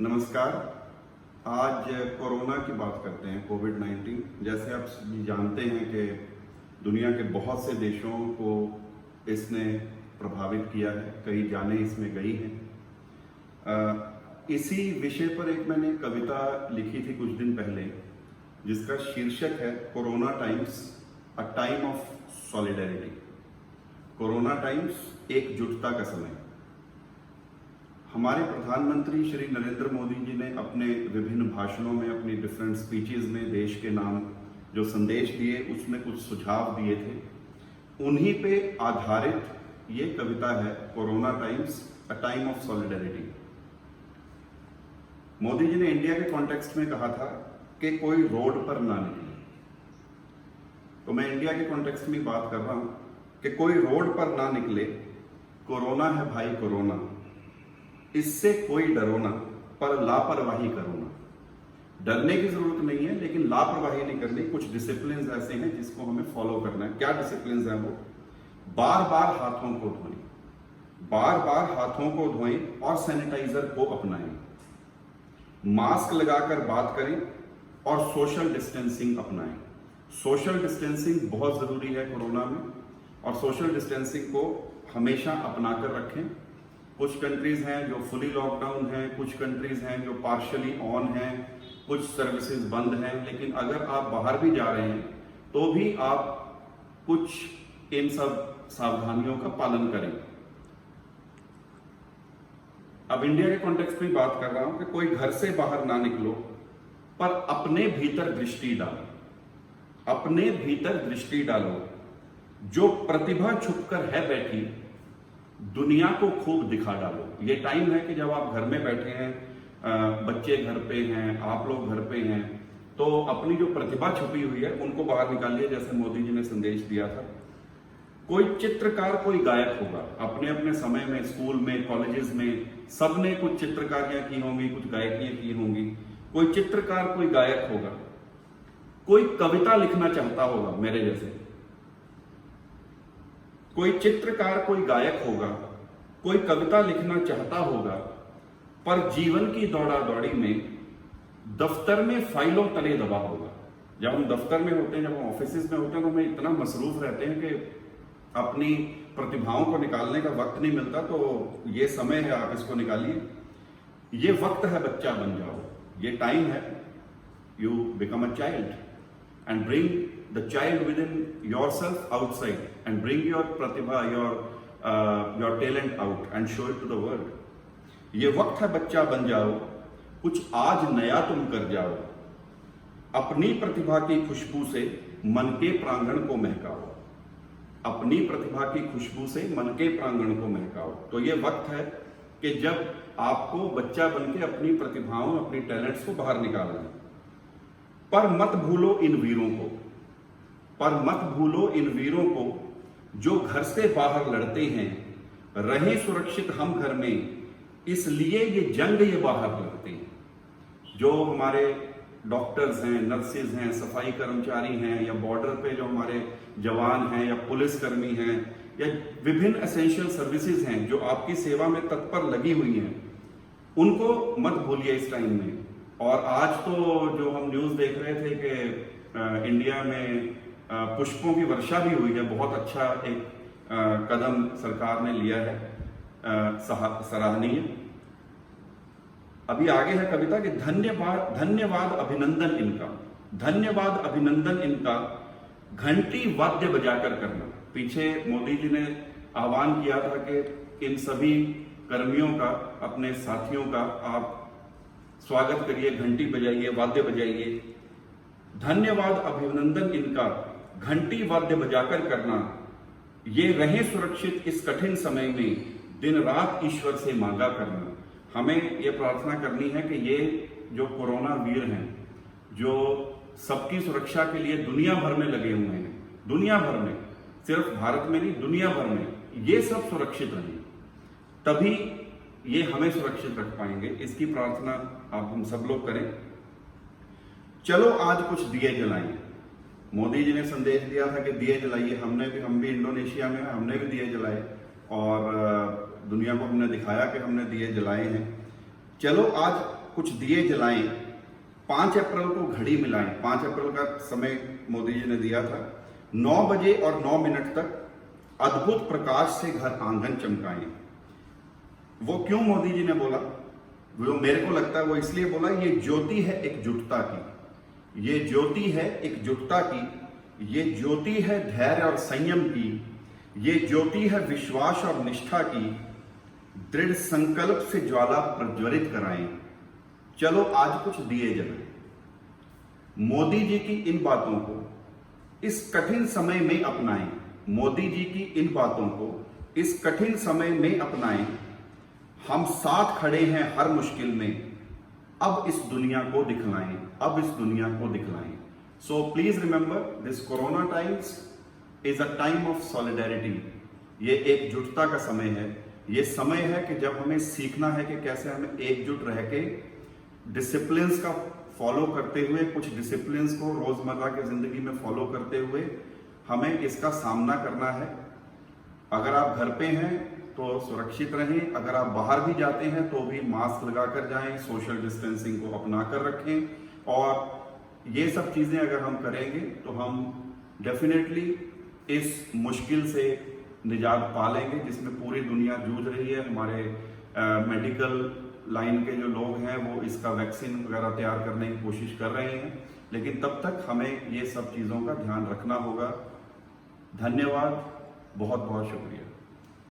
नमस्कार। आज कोरोना की बात करते हैं, कोविड-19। जैसे आप सभी जानते हैं कि दुनिया के बहुत से देशों को इसने प्रभावित किया है, कई जानें इसमें गई हैं। इसी विषय पर एक मैंने कविता लिखी थी कुछ दिन पहले, जिसका शीर्षक है corona times, a time of solidarity. Corona times, एकजुटता का समय। हमारे प्रधानमंत्री श्री नरेंद्र मोदी जी ने अपने विभिन्न भाषणों में, अपनी डिफरेंट स्पीचेस में देश के नाम जो संदेश दिए, उसमें कुछ सुझाव दिए थे। उन्हीं पे आधारित ये कविता है, corona times, a time of solidarity. Modi ji ने इंडिया के कॉन्टेक्स्ट में कहा था कि कोई रोड पर ना निकले। तो मैं इंडिया के कॉन्टेक्स्ट में बात कर रहा हूं कि कोई रोड पर ना निकले, कोरोना है भाई कोरोना, इससे कोई डरो ना, पर लापरवाही करो ना। डरने की जरूरत नहीं है, लेकिन लापरवाही नहीं करनी। कुछ डिसिप्लिन ऐसे हैं जिसको हमें फॉलो करना है। क्या डिसिप्लिन है वो? बार बार हाथों को धोएं, बार बार हाथों को धोएं और सैनिटाइजर को अपनाएं, मास्क लगाकर बात करें और सोशल डिस्टेंसिंग अपनाएं। सोशल डिस्टेंसिंग बहुत जरूरी है कोरोना में, और सोशल डिस्टेंसिंग को हमेशा अपनाकर रखें। कुछ कंट्रीज हैं जो फुली लॉकडाउन हैं, कुछ कंट्रीज हैं जो पार्शियली ऑन हैं, कुछ सर्विसेज बंद हैं। लेकिन अगर आप बाहर भी जा रहे हैं तो भी आप कुछ इन सब सावधानियों का पालन करें। अब इंडिया के कॉन्टेक्स्ट में बात कर रहा हूं कि कोई घर से बाहर ना निकलो, पर अपने भीतर दृष्टि डालो। अपने भीतर दृष्टि डालो। जो प्रतिभा छुपकर है बैठी, दुनिया को खूब दिखा डालो। ये टाइम है कि जब आप घर में बैठे हैं, बच्चे घर पे हैं, आप लोग घर पे हैं, तो अपनी जो प्रतिभा छुपी हुई है उनको बाहर निकालिए, जैसे मोदी जी ने संदेश दिया था। कोई चित्रकार, कोई गायक होगा। अपने अपने समय में स्कूल में, कॉलेजेस में सबने कुछ चित्रकारियां की होंगी, कुछ गायकियां की होंगी। कोई चित्रकार, कोई गायक होगा। कोई कविता लिखना चाहता होगा मेरे जैसे। कोई चित्रकार, कोई गायक होगा, कोई कविता लिखना चाहता होगा, पर जीवन की दौड़ा दौड़ी में दफ्तर में फाइलों तले दबा होगा। जब हम दफ्तर में होते हैं, जब हम ऑफिस में होते हैं, तो हमें इतना मसरूफ रहते हैं कि अपनी प्रतिभाओं को निकालने का वक्त नहीं मिलता। तो ये समय है, आप इसको निकालिए। ये वक्त है, बच्चा बन जाओ। ये टाइम है, you become a child and bring the child within yourself outside and bring your pratibha, your talent out and show it to the world. ये वक्त है, बच्चा बन जाओ, कुछ आज नया तुम कर जाओ। अपनी प्रतिभा की खुशबू से मन के प्रांगण को महकाओ। अपनी प्रतिभा की खुशबू से मन के प्रांगण को महकाओ। तो ये वक्त है कि जब आपको बच्चा बन के अपनी प्रतिभाओं, अपनी टैलेंट्स को बाहर निकालना है। पर मत भूलो इन वीरों को, पर मत भूलो इन वीरों को, जो घर से बाहर लड़ते हैं। रहें सुरक्षित हम घर में, इसलिए ये जंग ये बाहर लड़ते हैं। जो हमारे डॉक्टर्स हैं, नर्सेज हैं, सफाई कर्मचारी हैं, या बॉर्डर पे जो हमारे जवान हैं, या पुलिसकर्मी हैं, या विभिन्न एसेंशियल सर्विसेज हैं जो आपकी सेवा में तत्पर लगी हुई हैं, उनको मत भूलिए इस टाइम में। और आज तो जो हम न्यूज़ देख रहे थे कि इंडिया में पुष्पों की वर्षा भी हुई है। बहुत अच्छा एक कदम सरकार ने लिया है, सराहनीय। अभी आगे है कविता कि धन्यवाद, धन्यवाद अभिनंदन इनका, धन्यवाद अभिनंदन इनका, घंटी वाद्य बजाकर करना। पीछे मोदी जी ने आह्वान किया था कि इन सभी कर्मियों का, अपने साथियों का आप स्वागत करिए, घंटी बजाइए, वाद्य बजाइए। धन्यवाद अभिनंदन इनका, घंटी वाद्य बजाकर करना। ये रहे सुरक्षित इस कठिन समय में, दिन रात ईश्वर से मांगा करना। हमें ये प्रार्थना करनी है कि ये जो कोरोना वीर हैं, जो सबकी सुरक्षा के लिए दुनिया भर में लगे हुए हैं, दुनिया भर में, सिर्फ भारत में नहीं, दुनिया भर में, ये सब सुरक्षित रहें, तभी ये हमें सुरक्षित रख पाएंगे। इसकी प्रार्थना आप हम सब लोग करें। चलो आज कुछ दिए जलाएं। मोदी जी ने संदेश दिया था कि दिए जलाइए। हम भी इंडोनेशिया में, हमने भी दिए जलाए और दुनिया को हमने दिखाया कि हमने दिए जलाए हैं। चलो आज कुछ दिए जलाएं, 5 अप्रैल को घड़ी मिलाएं। 5 अप्रैल का समय मोदी जी ने दिया था। 9 बजे और 9 मिनट तक अद्भुत प्रकाश से घर आंगन चमकाएं। वो क्यों मोदी जी ने बोला, वो मेरे को लगता है वो इसलिए बोला, ये ज्योति है एकजुटता की, ये ज्योति है एकजुटता की, ये ज्योति है धैर्य और संयम की, ये ज्योति है विश्वास और निष्ठा की। दृढ़ संकल्प से ज्वाला प्रज्वलित कराएं। चलो आज कुछ दिए जलाएं। मोदी जी की इन बातों को इस कठिन समय में अपनाएं। मोदी जी की इन बातों को इस कठिन समय में अपनाएं। हम साथ खड़े हैं हर मुश्किल में, अब इस दुनिया को दिखलाएं, अब इस दुनिया को दिखलाएं। So please remember this corona times is a time of solidarity. ये एकजुटता का समय है। ये समय है कि जब हमें सीखना है कि कैसे हमें एकजुट रह के डिसिप्लिन्स का फॉलो करते हुए, कुछ डिसिप्लिन्स को रोजमर्रा की जिंदगी में फॉलो करते हुए हमें इसका सामना करना है। अगर आप घर पे हैं तो सुरक्षित रहें, अगर आप बाहर भी जाते हैं तो भी मास्क लगाकर जाएं, सोशल डिस्टेंसिंग को अपना कर रखें। और ये सब चीज़ें अगर हम करेंगे तो हम डेफिनेटली इस मुश्किल से निजात पा लेंगे जिसमें पूरी दुनिया जूझ रही है। हमारे मेडिकल लाइन के जो लोग हैं वो इसका वैक्सीन वगैरह तैयार करने की कोशिश कर रहे हैं, लेकिन तब तक हमें ये सब चीज़ों का ध्यान रखना होगा। धन्यवाद, बहुत बहुत शुक्रिया।